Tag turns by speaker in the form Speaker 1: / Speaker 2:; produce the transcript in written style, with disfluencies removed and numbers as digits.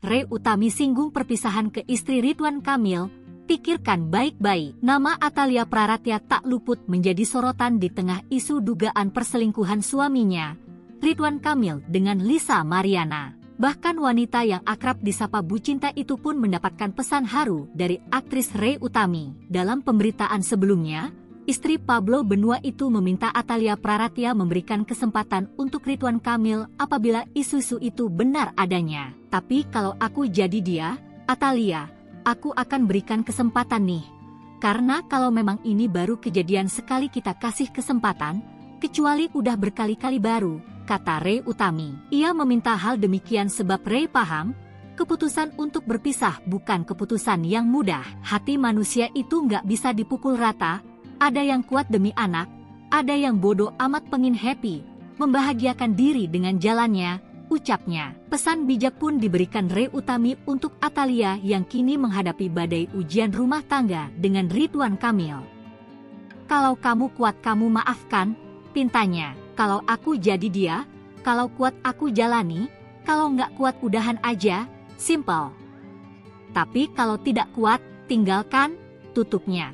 Speaker 1: Ray Utami singgung perpisahan ke istri Ridwan Kamil, pikirkan baik-baik. Nama Atalia Praratya tak luput menjadi sorotan di tengah isu dugaan perselingkuhan suaminya, Ridwan Kamil dengan Lisa Mariana. Bahkan wanita yang akrab disapa Bu Cinta itu pun mendapatkan pesan haru dari aktris Ray Utami. Dalam pemberitaan sebelumnya, istri Pablo Benua itu meminta Atalia Praratya memberikan kesempatan untuk Ridwan Kamil apabila isu-isu itu benar adanya. Tapi kalau aku jadi dia, Atalia, aku akan berikan kesempatan nih. Karena kalau memang ini baru kejadian sekali kita kasih kesempatan, kecuali udah berkali-kali baru, kata Ray Utami. Ia meminta hal demikian sebab Ray paham, keputusan untuk berpisah bukan keputusan yang mudah. Hati manusia itu nggak bisa dipukul rata, ada yang kuat demi anak, ada yang bodoh amat pengin happy, membahagiakan diri dengan jalannya, ucapnya. Pesan bijak pun diberikan Ray Utami untuk Atalia yang kini menghadapi badai ujian rumah tangga dengan Ridwan Kamil. Kalau kamu kuat kamu maafkan, pintanya. Kalau aku jadi dia, kalau kuat aku jalani, kalau nggak kuat udahan aja, simple. Tapi kalau tidak kuat, tinggalkan, tutupnya.